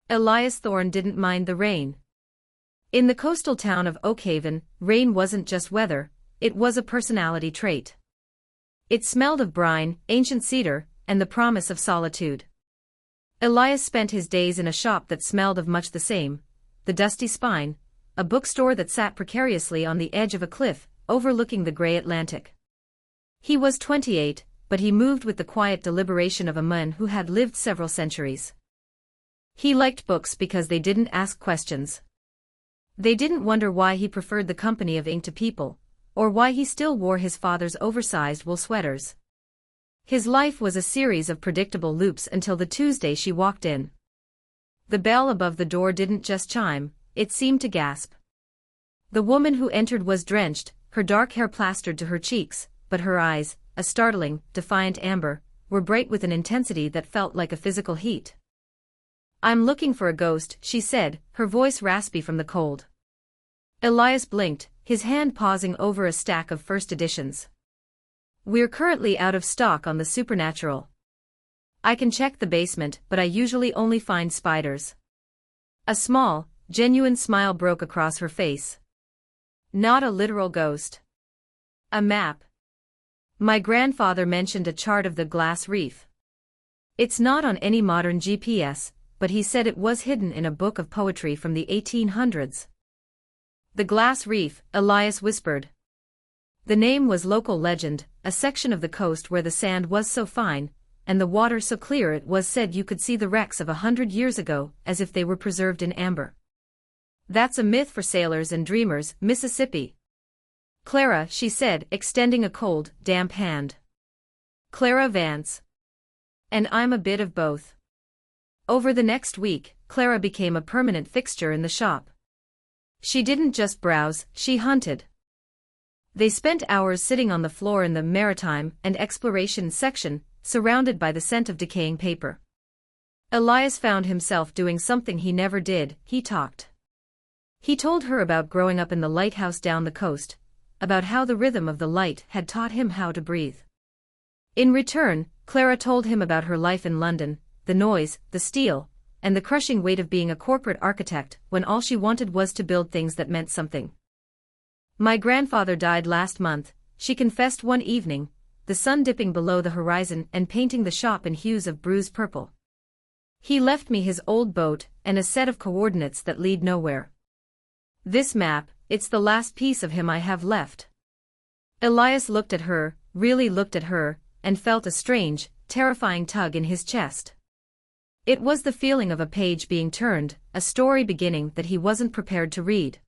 Elias Thorne didn't mind the rain. In the coastal town of Oakhaven, rain wasn't just weather, it was a personality trait. It smelled of brine, ancient cedar, and the promise of solitude. Elias spent his days in a shop that smelled of much the same, the Dusty Spine, a bookstore that sat precariously on the edge of a cliff, overlooking the gray Atlantic. He was 28, but he moved with the quiet deliberation of a man who had lived several centuries. He liked books because they didn't ask questions. They didn't wonder why he preferred the company of ink to people, or why he still wore his father's oversized wool sweaters. His life was a series of predictable loops until the Tuesday she walked in. The bell above the door didn't just chime, it seemed to gasp. The woman who entered was drenched, her dark hair plastered to her cheeks, but her eyes, a startling, defiant amber, were bright with an intensity that felt like a physical heat. "I'm looking for a ghost," she said, her voice raspy from the cold. Elias blinked, his hand pausing over a stack of first editions. "We're currently out of stock on the supernatural. I can check the basement, but I usually only find spiders." A small, genuine smile broke across her face. "Not a literal ghost. A map. My grandfather mentioned a chart of the glass reef. It's not on any modern GPS, but he said it was hidden in a book of poetry from the 1800s. "The glass reef," Elias whispered. The name was local legend, a section of the coast where the sand was so fine, and the water so clear it was said you could see the wrecks of 100 years ago as if they were preserved in amber. "That's a myth for sailors and dreamers, Mississippi." "Clara," she said, extending a cold, damp hand. "Clara Vance. And I'm a bit of both." Over the next week, Clara became a permanent fixture in the shop. She didn't just browse, she hunted. They spent hours sitting on the floor in the maritime and exploration section, surrounded by the scent of decaying paper. Elias found himself doing something he never did, he talked. He told her about growing up in the lighthouse down the coast, about how the rhythm of the light had taught him how to breathe. In return, Clara told him about her life in London, the noise, the steel, and the crushing weight of being a corporate architect when all she wanted was to build things that meant something. "My grandfather died last month," she confessed one evening, the sun dipping below the horizon and painting the shop in hues of bruised purple. "He left me his old boat and a set of coordinates that lead nowhere. This map, it's the last piece of him I have left." Elias looked at her, really looked at her, and felt a strange, terrifying tug in his chest. It was the feeling of a page being turned, a story beginning that he wasn't prepared to read.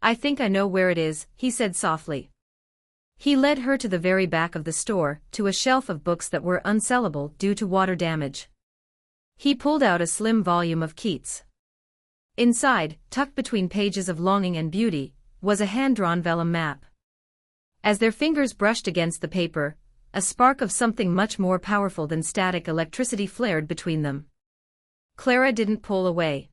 "I think I know where it is," he said softly. He led her to the very back of the store, to a shelf of books that were unsellable due to water damage. He pulled out a slim volume of Keats. Inside, tucked between pages of longing and beauty, was a hand-drawn vellum map. As their fingers brushed against the paper, a spark of something much more powerful than static electricity flared between them. Clara didn't pull away.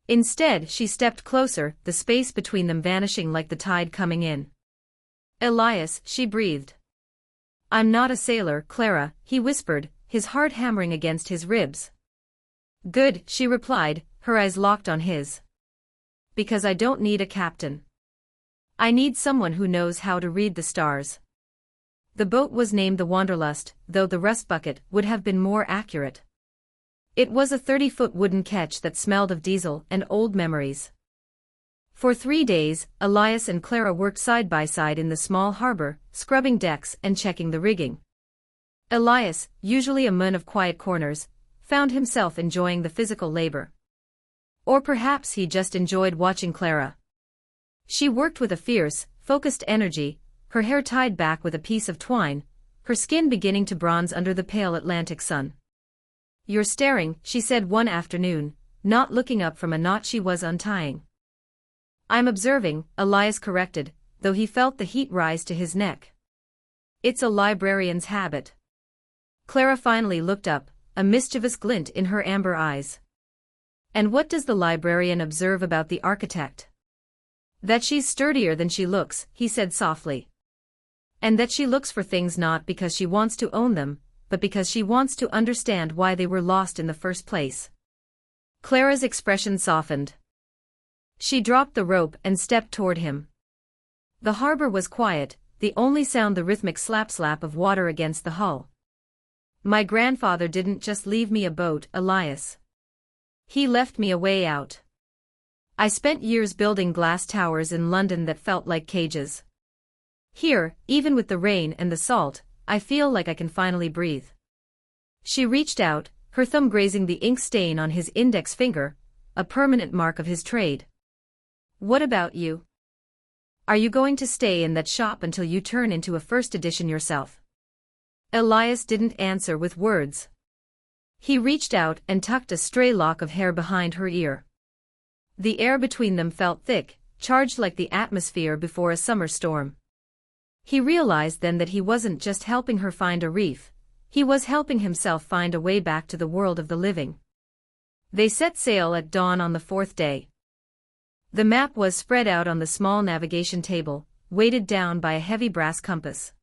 Instead, she stepped closer, the space between them vanishing like the tide coming in. "Elias," she breathed. "I'm not a sailor, Clara," he whispered, his heart hammering against his ribs. "Good," she replied, her eyes locked on his. "Because I don't need a captain. I need someone who knows how to read the stars." The boat was named the Wanderlust, though the rust bucket would have been more accurate. It was a 30-foot wooden ketch that smelled of diesel and old memories. For 3 days, Elias and Clara worked side by side in the small harbor, scrubbing decks and checking the rigging. Elias, usually a man of quiet corners, found himself enjoying the physical labor. Or perhaps he just enjoyed watching Clara. She worked with a fierce, focused energy, her hair tied back with a piece of twine, her skin beginning to bronze under the pale Atlantic sun. "You're staring," she said one afternoon, not looking up from a knot she was untying. "I'm observing," Elias corrected, though he felt the heat rise to his neck. "It's a librarian's habit." Clara finally looked up, a mischievous glint in her amber eyes. "And what does the librarian observe about the architect?" "That she's sturdier than she looks," he said softly. "And that she looks for things not because she wants to own them, but because she wants to understand why they were lost in the first place." Clara's expression softened. She dropped the rope and stepped toward him. The harbor was quiet, the only sound the rhythmic slap-slap of water against the hull. My grandfather didn't just leave me a boat, Elias. He left me a way out. I spent years building glass towers in London that felt like cages. Here, even with the rain and the salt, I feel like I can finally breathe. She reached out, her thumb grazing the ink stain on his index finger, a permanent mark of his trade. What about you? Are you going to stay in that shop until you turn into a first edition yourself? Elias didn't answer with words. He reached out and tucked a stray lock of hair behind her ear. The air between them felt thick, charged like the atmosphere before a summer storm. He realized then that he wasn't just helping her find a reef, he was helping himself find a way back to the world of the living. They set sail at dawn on the fourth day. The map was spread out on the small navigation table, weighted down by a heavy brass compass.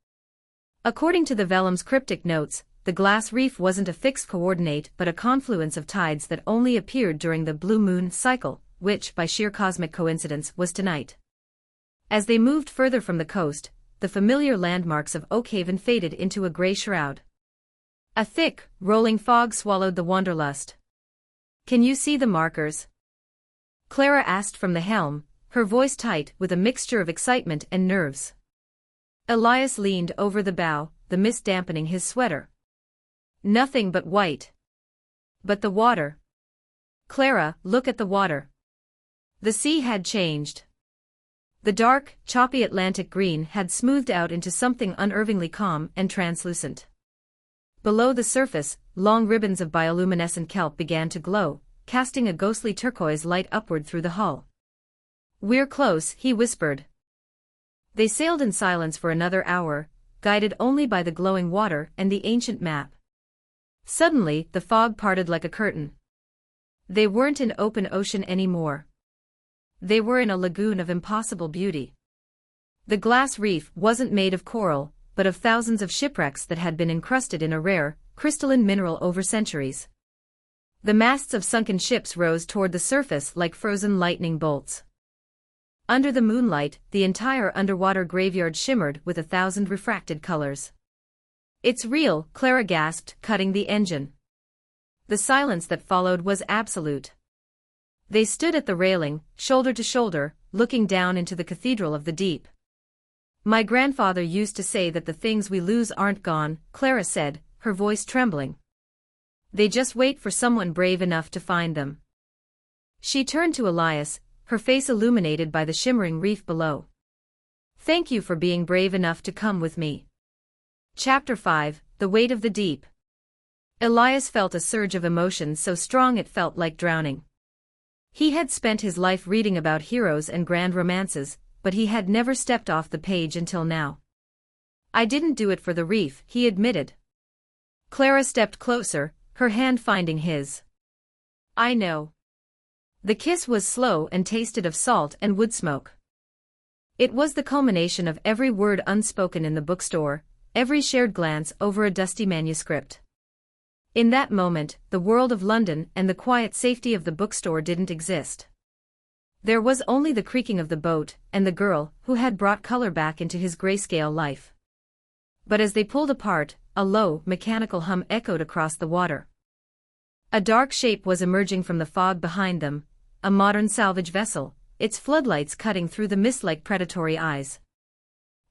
According to the vellum's cryptic notes, the glass reef wasn't a fixed coordinate but a confluence of tides that only appeared during the blue moon cycle, which, by sheer cosmic coincidence, was tonight. As they moved further from the coast, the familiar landmarks of Oakhaven faded into a gray shroud. A thick, rolling fog swallowed the Wanderlust. Can you see the markers? Clara asked from the helm, her voice tight with a mixture of excitement and nerves. Elias leaned over the bow, the mist dampening his sweater. Nothing but white. But the water. Clara, look at the water. The sea had changed. The dark, choppy Atlantic green had smoothed out into something unnervingly calm and translucent. Below the surface, long ribbons of bioluminescent kelp began to glow, casting a ghostly turquoise light upward through the hull. We're close, he whispered. They sailed in silence for another hour, guided only by the glowing water and the ancient map. Suddenly, the fog parted like a curtain. They weren't in open ocean anymore. They were in a lagoon of impossible beauty. The glass reef wasn't made of coral, but of thousands of shipwrecks that had been encrusted in a rare, crystalline mineral over centuries. The masts of sunken ships rose toward the surface like frozen lightning bolts. Under the moonlight, the entire underwater graveyard shimmered with 1,000 refracted colors. It's real, Clara gasped, cutting the engine. The silence that followed was absolute. They stood at the railing, shoulder to shoulder, looking down into the cathedral of the deep. My grandfather used to say that the things we lose aren't gone, Clara said, her voice trembling. They just wait for someone brave enough to find them. She turned to Elias, her face illuminated by the shimmering reef below. Thank you for being brave enough to come with me. Chapter 5, The Weight of the Deep. Elias felt a surge of emotion so strong it felt like drowning. He had spent his life reading about heroes and grand romances, but he had never stepped off the page until now. I didn't do it for the reef, he admitted. Clara stepped closer, her hand finding his. I know. The kiss was slow and tasted of salt and wood smoke. It was the culmination of every word unspoken in the bookstore, every shared glance over a dusty manuscript. In that moment, the world of London and the quiet safety of the bookstore didn't exist. There was only the creaking of the boat and the girl who had brought color back into his grayscale life. But as they pulled apart, a low, mechanical hum echoed across the water. A dark shape was emerging from the fog behind them, a modern salvage vessel, its floodlights cutting through the mist like predatory eyes.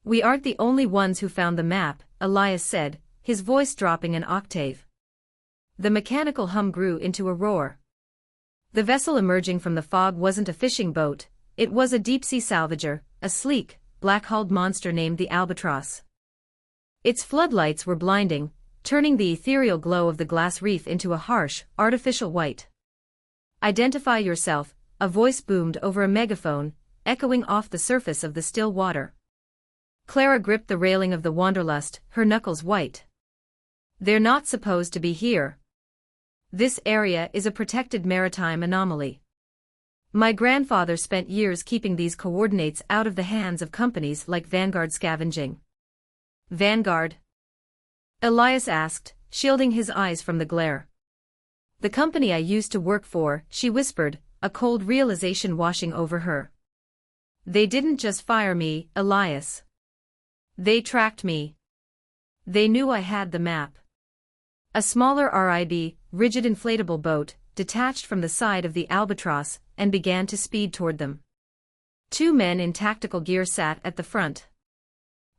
We aren't the only ones who found the map, Elias said, his voice dropping an octave. The mechanical hum grew into a roar. The vessel emerging from the fog wasn't a fishing boat, it was a deep-sea salvager, a sleek, black-hulled monster named the Albatross. Its floodlights were blinding, turning the ethereal glow of the glass reef into a harsh, artificial white. Identify yourself, a voice boomed over a megaphone, echoing off the surface of the still water. Clara gripped the railing of the Wanderlust, her knuckles white. They're not supposed to be here. This area is a protected maritime anomaly. My grandfather spent years keeping these coordinates out of the hands of companies like Vanguard Scavenging. Vanguard? Elias asked, shielding his eyes from the glare. The company I used to work for, she whispered, a cold realization washing over her. They didn't just fire me, Elias. They tracked me. They knew I had the map. A smaller RIB, rigid inflatable boat, detached from the side of the Albatross and began to speed toward them. 2 men in tactical gear sat at the front.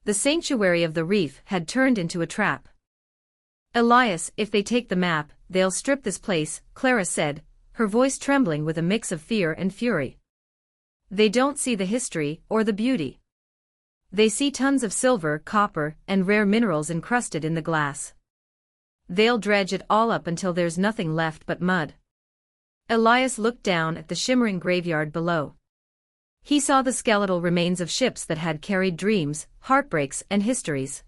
The sanctuary of the reef had turned into a trap. Elias, if they take the map, they'll strip this place, Clara said, her voice trembling with a mix of fear and fury. They don't see the history or the beauty. They see tons of silver, copper, and rare minerals encrusted in the glass. They'll dredge it all up until there's nothing left but mud. Elias looked down at the shimmering graveyard below. He saw the skeletal remains of ships that had carried dreams, heartbreaks, and histories.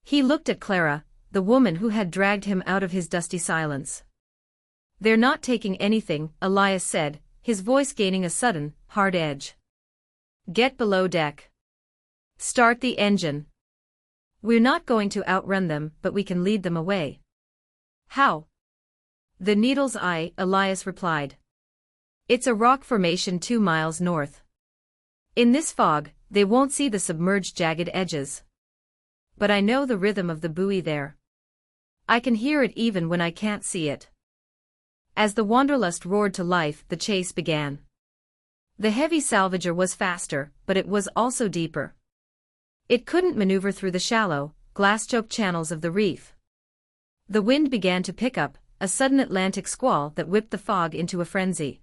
He looked at Clara, the woman who had dragged him out of his dusty silence. They're not taking anything, Elias said, his voice gaining a sudden, hard edge. Get below deck. Start the engine. We're not going to outrun them, but we can lead them away. How? The Needle's Eye, Elias replied. It's a rock formation 2 miles north. In this fog, they won't see the submerged jagged edges. But I know the rhythm of the buoy there. I can hear it even when I can't see it. As the Wanderlust roared to life, the chase began. The heavy salvager was faster, but it was also deeper. It couldn't maneuver through the shallow, glass-choked channels of the reef. The wind began to pick up, a sudden Atlantic squall that whipped the fog into a frenzy.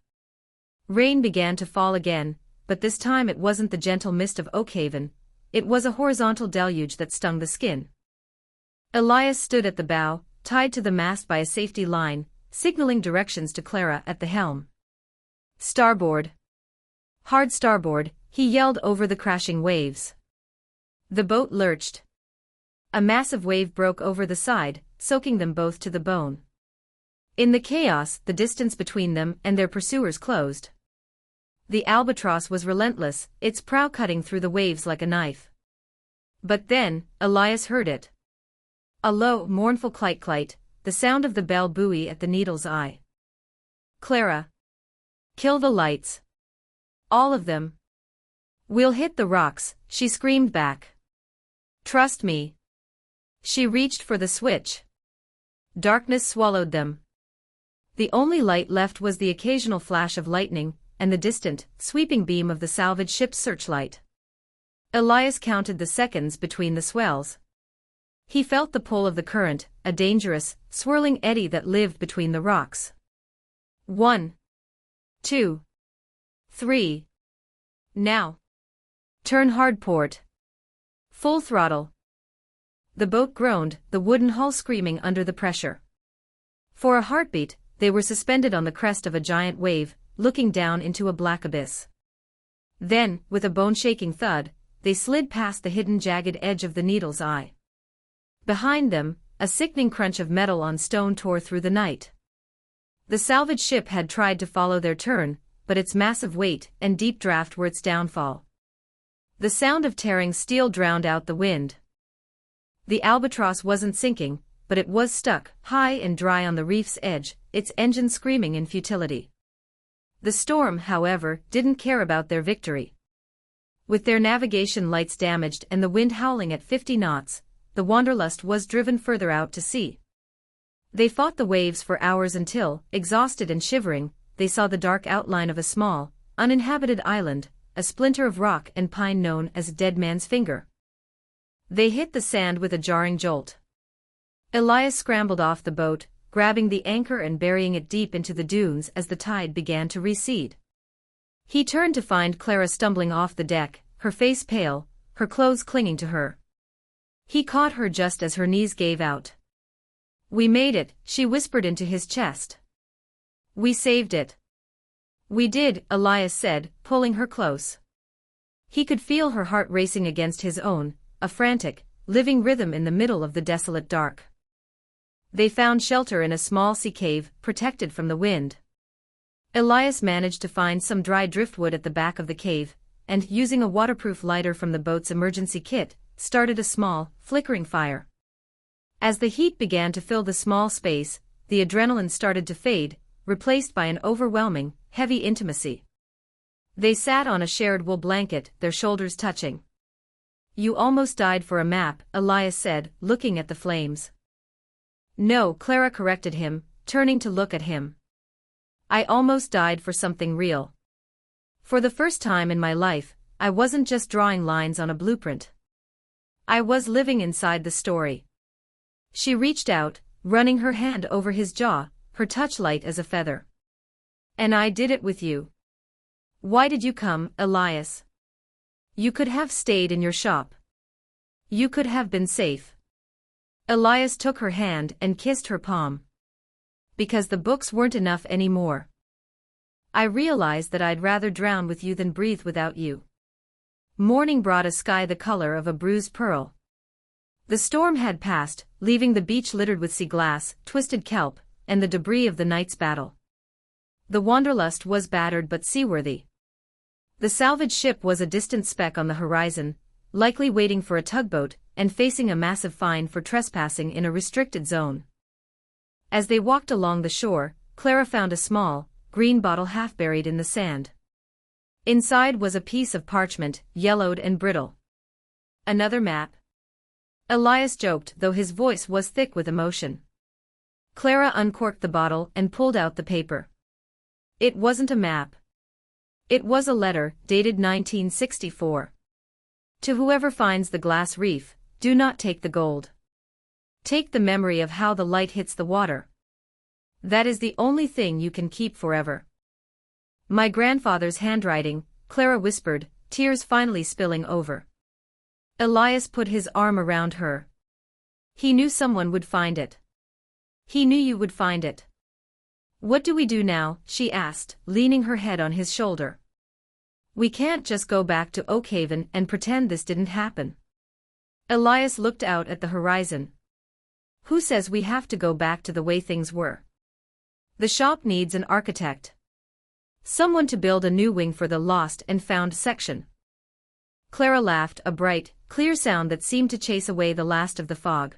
Rain began to fall again, but this time it wasn't the gentle mist of Oakhaven, it was a horizontal deluge that stung the skin. Elias stood at the bow, tied to the mast by a safety line, signaling directions to Clara at the helm. Starboard. Hard starboard, he yelled over the crashing waves. The boat lurched. A massive wave broke over the side, soaking them both to the bone. In the chaos, the distance between them and their pursuers closed. The Albatross was relentless, its prow cutting through the waves like a knife. But then, Elias heard it. A low, mournful clite-clite, the sound of the bell buoy at the Needle's Eye. Clara. Kill the lights. All of them. We'll hit the rocks, she screamed back. Trust me. She reached for the switch. Darkness swallowed them. The only light left was the occasional flash of lightning, and the distant, sweeping beam of the salvage ship's searchlight. Elias counted the seconds between the swells. He felt the pull of the current, a dangerous, swirling eddy that lived between the rocks. 1, 2, 3. Now. Turn hard port. Full throttle. The boat groaned, the wooden hull screaming under the pressure. For a heartbeat, they were suspended on the crest of a giant wave, looking down into a black abyss. Then, with a bone-shaking thud, they slid past the hidden jagged edge of the Needle's Eye. Behind them, a sickening crunch of metal on stone tore through the night. The salvage ship had tried to follow their turn, but its massive weight and deep draft were its downfall. The sound of tearing steel drowned out the wind. The Albatross wasn't sinking, but it was stuck, high and dry on the reef's edge, its engine screaming in futility. The storm, however, didn't care about their victory. With their navigation lights damaged and the wind howling at 50 knots, the Wanderlust was driven further out to sea. They fought the waves for hours until, exhausted and shivering, they saw the dark outline of a small, uninhabited island, a splinter of rock and pine known as Dead Man's Finger. They hit the sand with a jarring jolt. Elias scrambled off the boat, grabbing the anchor and burying it deep into the dunes as the tide began to recede. He turned to find Clara stumbling off the deck, her face pale, her clothes clinging to her. He caught her just as her knees gave out. We made it, she whispered into his chest. We saved it. We did, Elias said, pulling her close. He could feel her heart racing against his own, a frantic, living rhythm in the middle of the desolate dark. They found shelter in a small sea cave, protected from the wind. Elias managed to find some dry driftwood at the back of the cave, and, using a waterproof lighter from the boat's emergency kit, started a small, flickering fire. As the heat began to fill the small space, the adrenaline started to fade, replaced by an overwhelming, heavy intimacy. They sat on a shared wool blanket, their shoulders touching. "You almost died for a map," Elias said, looking at the flames. "No," Clara corrected him, turning to look at him. "I almost died for something real. For the first time in my life, I wasn't just drawing lines on a blueprint. I was living inside the story." She reached out, running her hand over his jaw, her touch light as a feather. "And I did it with you. Why did you come, Elias? You could have stayed in your shop. You could have been safe." Elias took her hand and kissed her palm. "Because the books weren't enough anymore. I realized that I'd rather drown with you than breathe without you." Morning brought a sky the color of a bruised pearl. The storm had passed, leaving the beach littered with sea glass, twisted kelp, and the debris of the night's battle. The Wanderlust was battered but seaworthy. The salvage ship was a distant speck on the horizon, likely waiting for a tugboat, and facing a massive fine for trespassing in a restricted zone. As they walked along the shore, Clara found a small, green bottle half buried in the sand. Inside was a piece of parchment, yellowed and brittle. "Another map?" Elias joked, though his voice was thick with emotion. Clara uncorked the bottle and pulled out the paper. It wasn't a map. It was a letter, dated 1964. "To whoever finds the glass reef, do not take the gold. Take the memory of how the light hits the water. That is the only thing you can keep forever." "My grandfather's handwriting," Clara whispered, tears finally spilling over. Elias put his arm around her. "He knew someone would find it. He knew you would find it." "What do we do now?" she asked, leaning her head on his shoulder. "We can't just go back to Oakhaven and pretend this didn't happen." Elias looked out at the horizon. "Who says we have to go back to the way things were? The shop needs an architect. Someone to build a new wing for the lost and found section." Clara laughed, a bright, clear sound that seemed to chase away the last of the fog.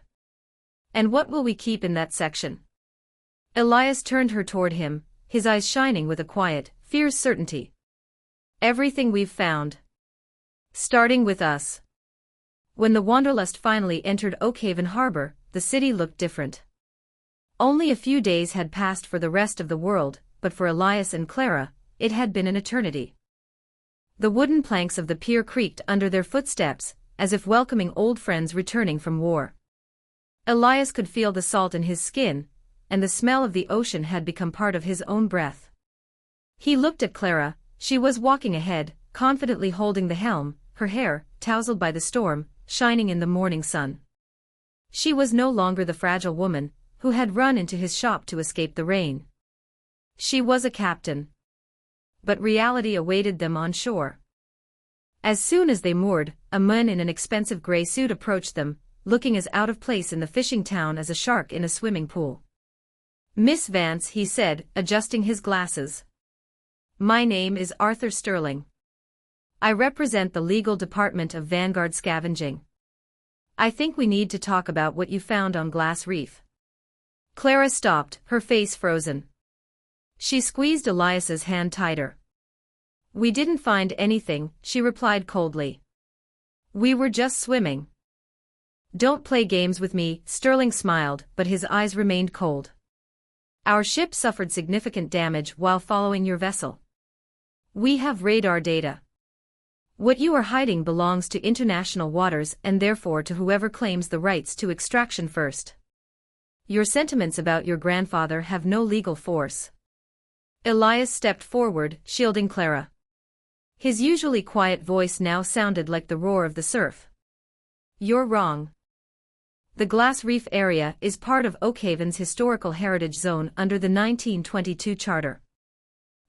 "And what will we keep in that section?" Elias turned her toward him, his eyes shining with a quiet, fierce certainty. "Everything we've found. Starting with us." When the Wanderlust finally entered Oakhaven Harbor, the city looked different. Only a few days had passed for the rest of the world, but for Elias and Clara, it had been an eternity. The wooden planks of the pier creaked under their footsteps, as if welcoming old friends returning from war. Elias could feel the salt in his skin, and the smell of the ocean had become part of his own breath. He looked at Clara. She was walking ahead, confidently holding the helm, her hair, tousled by the storm, shining in the morning sun. She was no longer the fragile woman who had run into his shop to escape the rain. She was a captain. But reality awaited them on shore. As soon as they moored, a man in an expensive gray suit approached them, looking as out of place in the fishing town as a shark in a swimming pool. "Miss Vance," he said, adjusting his glasses. "My name is Arthur Sterling. I represent the legal department of Vanguard Scavenging. I think we need to talk about what you found on Glass Reef." Clara stopped, her face frozen. She squeezed Elias's hand tighter. "We didn't find anything," she replied coldly. "We were just swimming." "Don't play games with me," Sterling smiled, but his eyes remained cold. "Our ship suffered significant damage while following your vessel. We have radar data. What you are hiding belongs to international waters and therefore to whoever claims the rights to extraction first. Your sentiments about your grandfather have no legal force." Elias stepped forward, shielding Clara. His usually quiet voice now sounded like the roar of the surf. "You're wrong. The Glass Reef area is part of Oakhaven's historical heritage zone under the 1922 charter.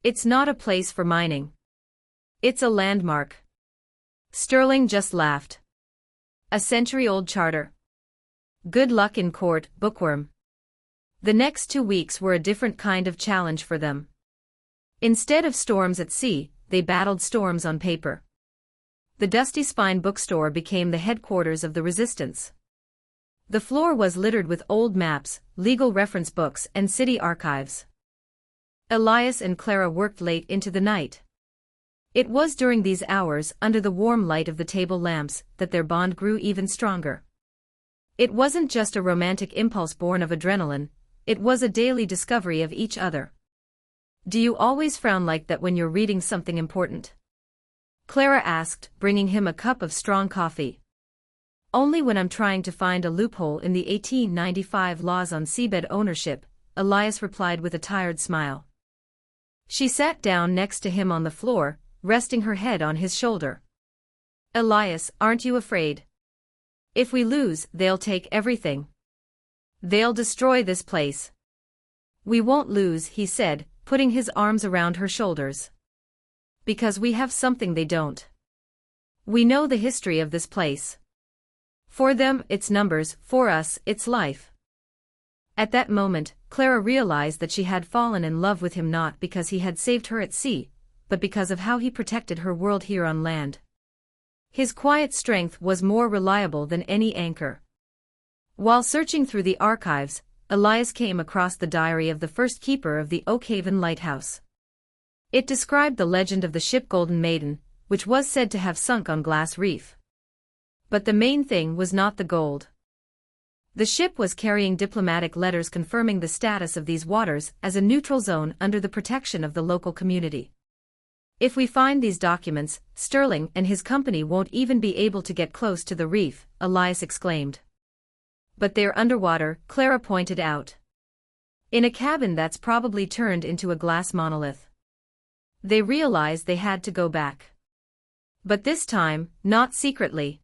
It's not a place for mining. It's a landmark." Sterling just laughed. "A century-old charter. Good luck in court, bookworm." The next 2 weeks were a different kind of challenge for them. Instead of storms at sea, they battled storms on paper. The Dusty Spine bookstore became the headquarters of the resistance. The floor was littered with old maps, legal reference books and city archives. Elias and Clara worked late into the night. It was during these hours, under the warm light of the table lamps, that their bond grew even stronger. It wasn't just a romantic impulse born of adrenaline, it was a daily discovery of each other. "Do you always frown like that when you're reading something important?" Clara asked, bringing him a cup of strong coffee. "Only when I'm trying to find a loophole in the 1895 laws on seabed ownership," Elias replied with a tired smile. She sat down next to him on the floor, resting her head on his shoulder. "Elias, aren't you afraid? If we lose, they'll take everything. They'll destroy this place." "We won't lose," he said, putting his arms around her shoulders. "Because we have something they don't. We know the history of this place. For them, it's numbers, for us, it's life." At that moment, Clara realized that she had fallen in love with him not because he had saved her at sea, but because of how he protected her world here on land. His quiet strength was more reliable than any anchor. While searching through the archives, Elias came across the diary of the first keeper of the Oakhaven lighthouse. It described the legend of the ship Golden Maiden, which was said to have sunk on Glass Reef. But the main thing was not the gold. The ship was carrying diplomatic letters confirming the status of these waters as a neutral zone under the protection of the local community. "If we find these documents, Sterling and his company won't even be able to get close to the reef," Elias exclaimed. "But they're underwater," Clara pointed out. "In a cabin that's probably turned into a glass monolith." They realized they had to go back. But this time, not secretly.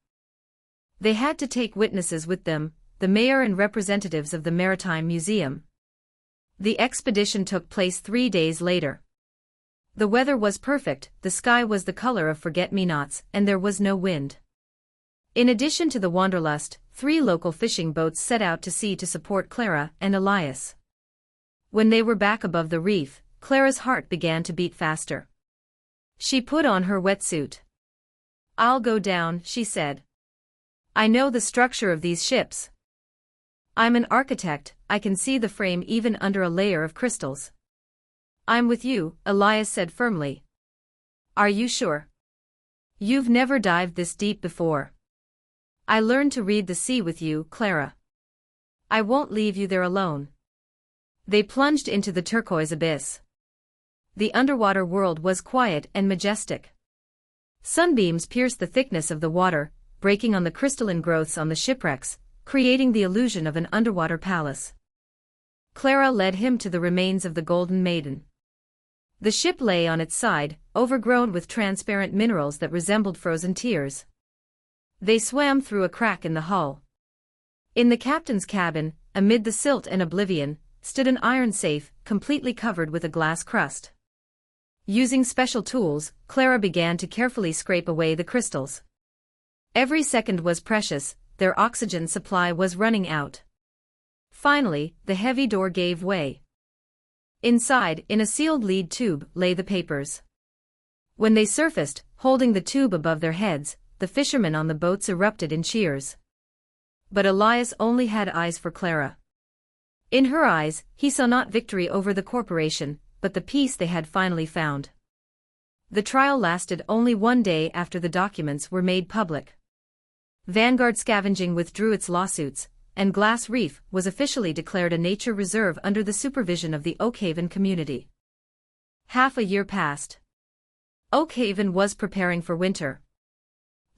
They had to take witnesses with them, the mayor and representatives of the Maritime Museum. The expedition took place 3 days later. The weather was perfect, the sky was the color of forget-me-nots, and there was no wind. In addition to the Wanderlust, 3 local fishing boats set out to sea to support Clara and Elias. When they were back above the reef, Clara's heart began to beat faster. She put on her wetsuit. "I'll go down," she said. "I know the structure of these ships. I'm an architect, I can see the frame even under a layer of crystals." "I'm with you," Elias said firmly. "Are you sure? You've never dived this deep before." "I learned to read the sea with you, Clara. I won't leave you there alone." They plunged into the turquoise abyss. The underwater world was quiet and majestic. Sunbeams pierced the thickness of the water, breaking on the crystalline growths on the shipwrecks, creating the illusion of an underwater palace. Clara led him to the remains of the Golden Maiden. The ship lay on its side, overgrown with transparent minerals that resembled frozen tears. They swam through a crack in the hull. In the captain's cabin, amid the silt and oblivion, stood an iron safe, completely covered with a glass crust. Using special tools, Clara began to carefully scrape away the crystals. Every second was precious, their oxygen supply was running out. Finally, the heavy door gave way. Inside, in a sealed lead tube, lay the papers. When they surfaced, holding the tube above their heads, the fishermen on the boats erupted in cheers. But Elias only had eyes for Clara. In her eyes, he saw not victory over the corporation, but the peace they had finally found. The trial lasted only 1 day after the documents were made public. Vanguard Scavenging withdrew its lawsuits, and Glass Reef was officially declared a nature reserve under the supervision of the Oakhaven community. Half a year passed. Oakhaven was preparing for winter.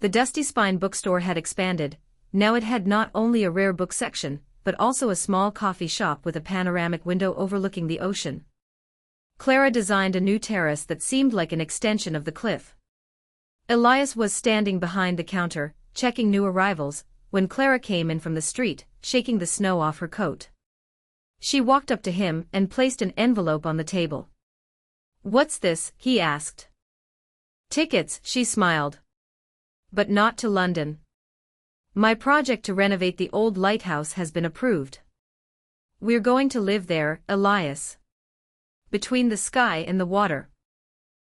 The Dusty Spine bookstore had expanded, now it had not only a rare book section, but also a small coffee shop with a panoramic window overlooking the ocean. Clara designed a new terrace that seemed like an extension of the cliff. Elias was standing behind the counter, checking new arrivals, when Clara came in from the street, shaking the snow off her coat. She walked up to him and placed an envelope on the table. "What's this?" he asked. "Tickets," she smiled. "But not to London. My project to renovate the old lighthouse has been approved. We're going to live there, Elias. Between the sky and the water."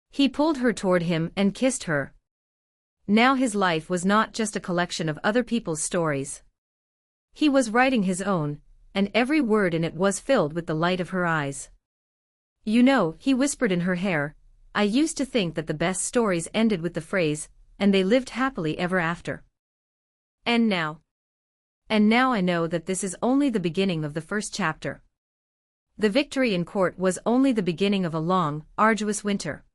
He pulled her toward him and kissed her. Now his life was not just a collection of other people's stories. He was writing his own, and every word in it was filled with the light of her eyes. "You know," he whispered in her hair, "I used to think that the best stories ended with the phrase, 'and they lived happily ever after.' And now I know that this is only the beginning of the first chapter." The victory in court was only the beginning of a long, arduous winter.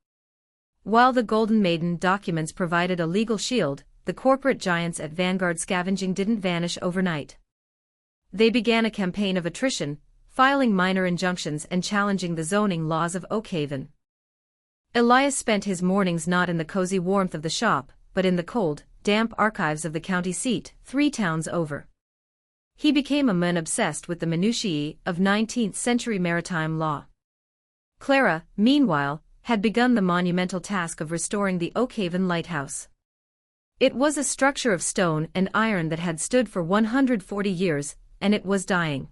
While the Golden Maiden documents provided a legal shield, the corporate giants at Vanguard Scavenging didn't vanish overnight. They began a campaign of attrition, filing minor injunctions and challenging the zoning laws of Oakhaven. Elias spent his mornings not in the cozy warmth of the shop, but in the cold, damp archives of the county seat, 3 towns over. He became a man obsessed with the minutiae of 19th-century maritime law. Clara, meanwhile, had begun the monumental task of restoring the Oakhaven lighthouse. It was a structure of stone and iron that had stood for 140 years, and it was dying.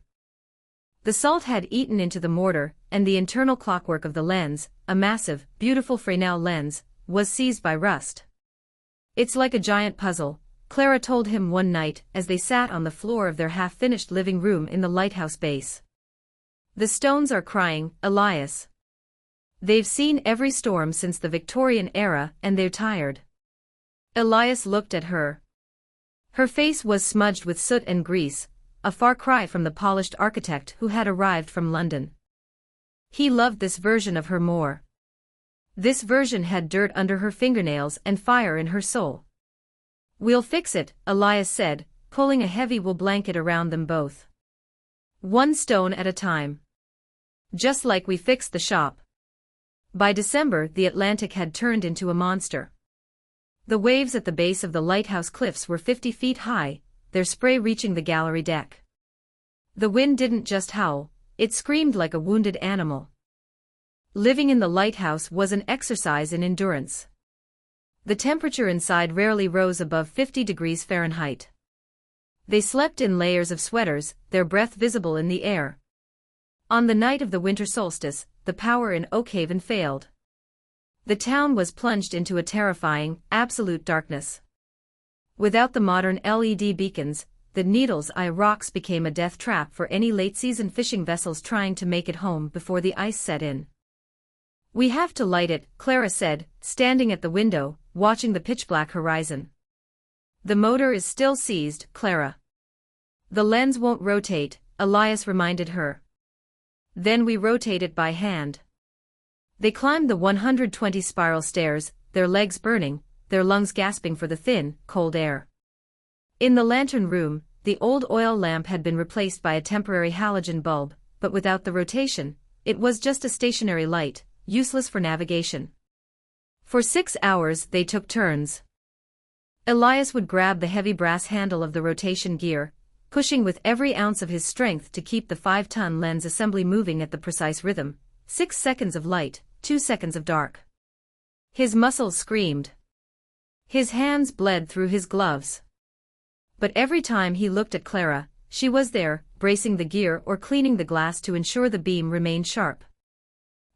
The salt had eaten into the mortar, and the internal clockwork of the lens, a massive, beautiful Fresnel lens, was seized by rust. "It's like a giant puzzle," Clara told him one night as they sat on the floor of their half-finished living room in the lighthouse base. "The stones are crying, Elias. They've seen every storm since the Victorian era and they're tired." Elias looked at her. Her face was smudged with soot and grease, a far cry from the polished architect who had arrived from London. He loved this version of her more. This version had dirt under her fingernails and fire in her soul. "We'll fix it," Elias said, pulling a heavy wool blanket around them both. "One stone at a time. Just like we fixed the shop." By December, the Atlantic had turned into a monster. The waves at the base of the lighthouse cliffs were 50 feet high, their spray reaching the gallery deck. The wind didn't just howl, it screamed like a wounded animal. Living in the lighthouse was an exercise in endurance. The temperature inside rarely rose above 50 degrees Fahrenheit. They slept in layers of sweaters, their breath visible in the air. On the night of the winter solstice, the power in Oakhaven failed. The town was plunged into a terrifying, absolute darkness. Without the modern LED beacons, the Needles Eye rocks became a death trap for any late-season fishing vessels trying to make it home before the ice set in. "We have to light it," Clara said, standing at the window, watching the pitch-black horizon. "The motor is still seized, Clara." "The lens won't rotate," Elias reminded her. "Then we rotate it by hand." They climbed the 120 spiral stairs, their legs burning, their lungs gasping for the thin, cold air. In the lantern room, the old oil lamp had been replaced by a temporary halogen bulb, but without the rotation, it was just a stationary light, useless for navigation. For 6 hours they took turns. Elias would grab the heavy brass handle of the rotation gear, pushing with every ounce of his strength to keep the 5-ton lens assembly moving at the precise rhythm, 6 seconds of light, 2 seconds of dark. His muscles screamed. His hands bled through his gloves. But every time he looked at Clara, she was there, bracing the gear or cleaning the glass to ensure the beam remained sharp.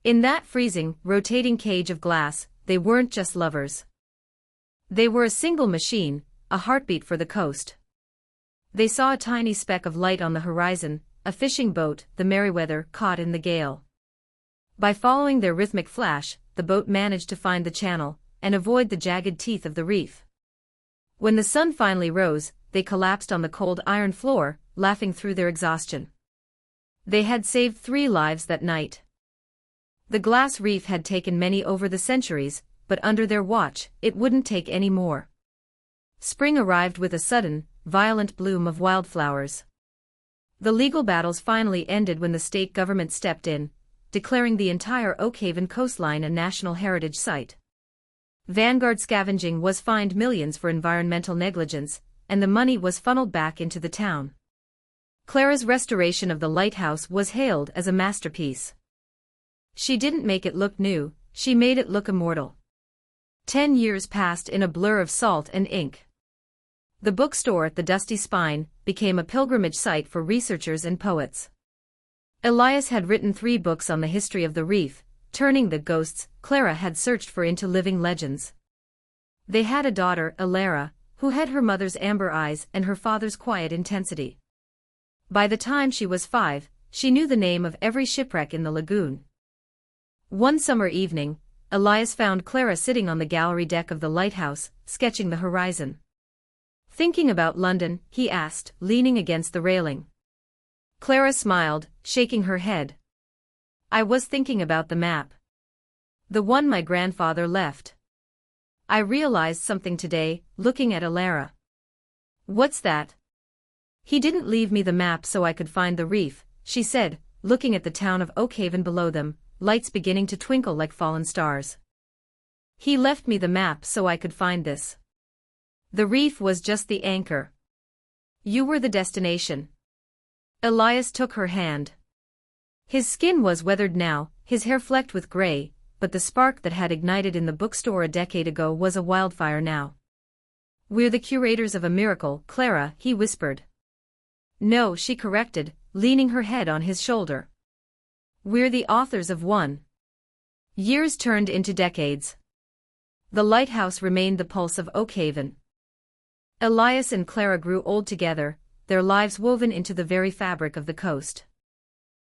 In that freezing, rotating cage of glass, they weren't just lovers. They were a single machine, a heartbeat for the coast. They saw a tiny speck of light on the horizon, a fishing boat, the Merryweather, caught in the gale. By following their rhythmic flash, the boat managed to find the channel and avoid the jagged teeth of the reef. When the sun finally rose, they collapsed on the cold iron floor, laughing through their exhaustion. They had saved 3 lives that night. The glass reef had taken many over the centuries, but under their watch, it wouldn't take any more. Spring arrived with a sudden, violent bloom of wildflowers. The legal battles finally ended when the state government stepped in, declaring the entire Oakhaven coastline a National Heritage Site. Vanguard Scavenging was fined millions for environmental negligence, and the money was funneled back into the town. Clara's restoration of the lighthouse was hailed as a masterpiece. She didn't make it look new, she made it look immortal. 10 years passed in a blur of salt and ink. The bookstore at the Dusty Spine became a pilgrimage site for researchers and poets. Elias had written 3 books on the history of the reef, turning the ghosts Clara had searched for into living legends. They had a daughter, Alara, who had her mother's amber eyes and her father's quiet intensity. By the time she was 5, she knew the name of every shipwreck in the lagoon. One summer evening, Elias found Clara sitting on the gallery deck of the lighthouse, sketching the horizon. "Thinking about London?" he asked, leaning against the railing. Clara smiled, shaking her head. "I was thinking about the map. The one my grandfather left. I realized something today, looking at Alara." "What's that?" "He didn't leave me the map so I could find the reef," she said, looking at the town of Oakhaven below them, lights beginning to twinkle like fallen stars. "He left me the map so I could find this. The reef was just the anchor. You were the destination." Elias took her hand. His skin was weathered now, his hair flecked with gray, but the spark that had ignited in the bookstore a decade ago was a wildfire now. "We're the curators of a miracle, Clara," he whispered. "No," she corrected, leaning her head on his shoulder. "We're the authors of one." Years turned into decades. The lighthouse remained the pulse of Oakhaven. Elias and Clara grew old together, their lives woven into the very fabric of the coast.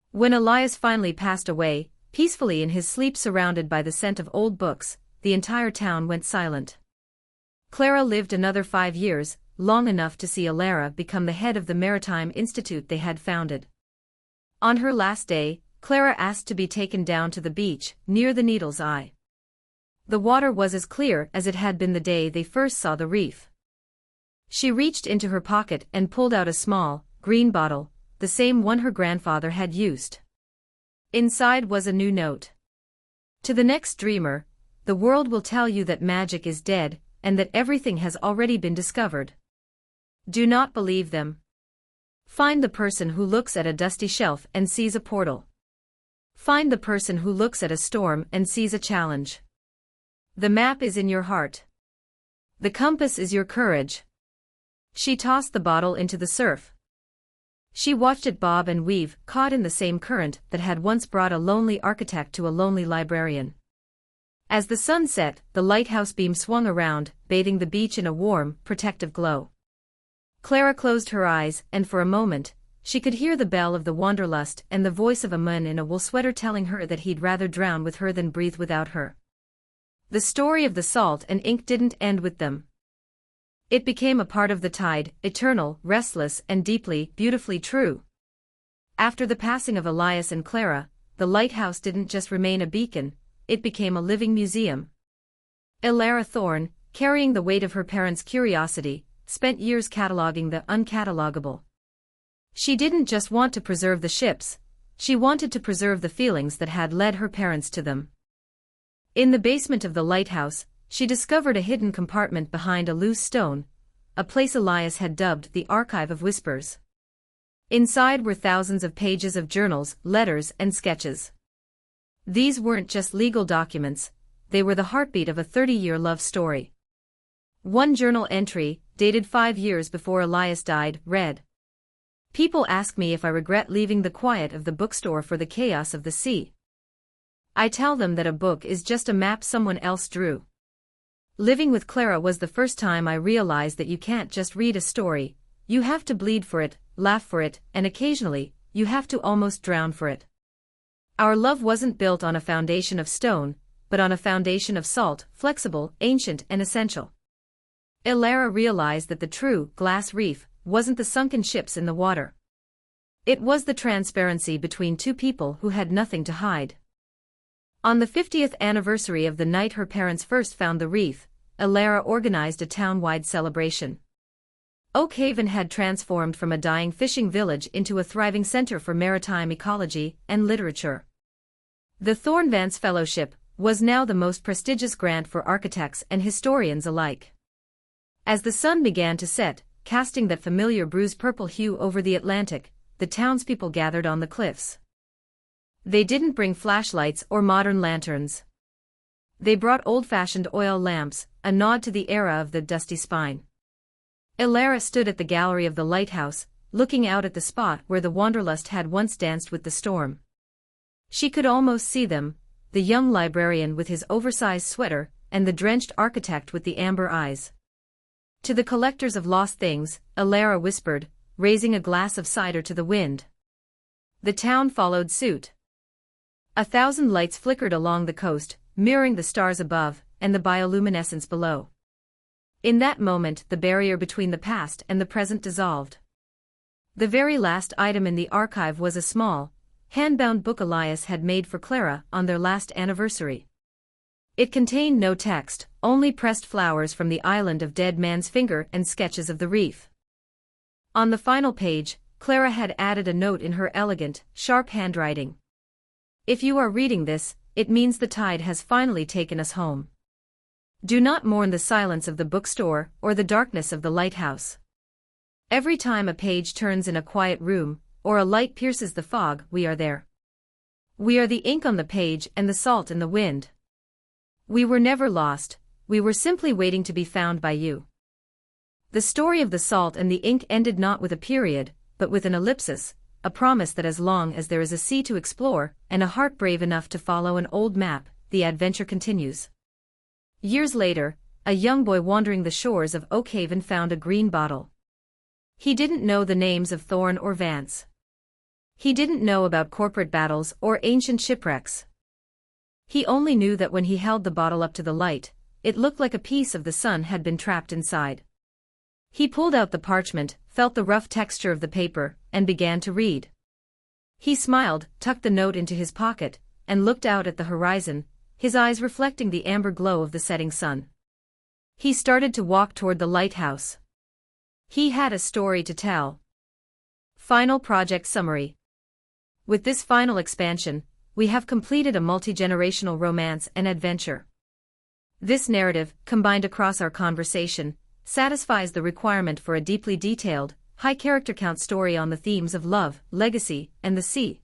When Elias finally passed away, peacefully in his sleep surrounded by the scent of old books, the entire town went silent. Clara lived another 5 years, long enough to see Alara become the head of the Maritime Institute they had founded. On her last day, Clara asked to be taken down to the beach, near the Needle's Eye. The water was as clear as it had been the day they first saw the reef. She reached into her pocket and pulled out a small, green bottle, the same one her grandfather had used. Inside was a new note. "To the next dreamer, the world will tell you that magic is dead, and that everything has already been discovered. Do not believe them. Find the person who looks at a dusty shelf and sees a portal. Find the person who looks at a storm and sees a challenge. The map is in your heart. The compass is your courage." She tossed the bottle into the surf. She watched it bob and weave, caught in the same current that had once brought a lonely architect to a lonely librarian. As the sun set, the lighthouse beam swung around, bathing the beach in a warm, protective glow. Clara closed her eyes, and for a moment, she could hear the bell of the Wanderlust and the voice of a man in a wool sweater telling her that he'd rather drown with her than breathe without her. The story of the salt and ink didn't end with them. It became a part of the tide, eternal, restless, and deeply, beautifully true. After the passing of Elias and Clara, the lighthouse didn't just remain a beacon, it became a living museum. Alara Thorne, carrying the weight of her parents' curiosity, spent years cataloging the uncatalogable. She didn't just want to preserve the ships, she wanted to preserve the feelings that had led her parents to them. In the basement of the lighthouse, she discovered a hidden compartment behind a loose stone, a place Elias had dubbed the Archive of Whispers. Inside were thousands of pages of journals, letters, and sketches. These weren't just legal documents, they were the heartbeat of a 30-year love story. One journal entry, dated 5 years before Elias died, read, "People ask me if I regret leaving the quiet of the bookstore for the chaos of the sea. I tell them that a book is just a map someone else drew. Living with Clara was the first time I realized that you can't just read a story, you have to bleed for it, laugh for it, and occasionally, you have to almost drown for it. Our love wasn't built on a foundation of stone, but on a foundation of salt, flexible, ancient, and essential." Alara realized that the true glass reef wasn't the sunken ships in the water. It was the transparency between two people who had nothing to hide. On the 50th anniversary of the night her parents first found the reef, Alara organized a town-wide celebration. Oakhaven had transformed from a dying fishing village into a thriving center for maritime ecology and literature. The Thornvance Fellowship was now the most prestigious grant for architects and historians alike. As the sun began to set, casting that familiar bruise-purple hue over the Atlantic, the townspeople gathered on the cliffs. They didn't bring flashlights or modern lanterns. They brought old-fashioned oil lamps, a nod to the era of the dusty spine. Alara stood at the gallery of the lighthouse, looking out at the spot where the Wanderlust had once danced with the storm. She could almost see them, the young librarian with his oversized sweater, and the drenched architect with the amber eyes. To the collectors of lost things, Alara whispered, raising a glass of cider to the wind. The town followed suit. 1,000 lights flickered along the coast, mirroring the stars above and the bioluminescence below. In that moment, the barrier between the past and the present dissolved. The very last item in the archive was a small, hand-bound book Elias had made for Clara on their last anniversary. It contained no text, only pressed flowers from the island of Dead Man's Finger and sketches of the reef. On the final page, Clara had added a note in her elegant, sharp handwriting. "If you are reading this, it means the tide has finally taken us home. Do not mourn the silence of the bookstore or the darkness of the lighthouse. Every time a page turns in a quiet room, or a light pierces the fog, we are there. We are the ink on the page and the salt in the wind. We were never lost, we were simply waiting to be found by you." The story of the salt and the ink ended not with a period, but with an ellipsis, a promise that as long as there is a sea to explore, and a heart brave enough to follow an old map, the adventure continues. Years later, a young boy wandering the shores of Oakhaven found a green bottle. He didn't know the names of Thorn or Vance. He didn't know about corporate battles or ancient shipwrecks. He only knew that when he held the bottle up to the light, it looked like a piece of the sun had been trapped inside. He pulled out the parchment, felt the rough texture of the paper, and began to read. He smiled, tucked the note into his pocket, and looked out at the horizon, his eyes reflecting the amber glow of the setting sun. He started to walk toward the lighthouse. He had a story to tell. Final project summary. With this final expansion, we have completed a multi-generational romance and adventure. This narrative, combined across our conversation, satisfies the requirement for a deeply detailed, high character count story on the themes of love, legacy, and the sea.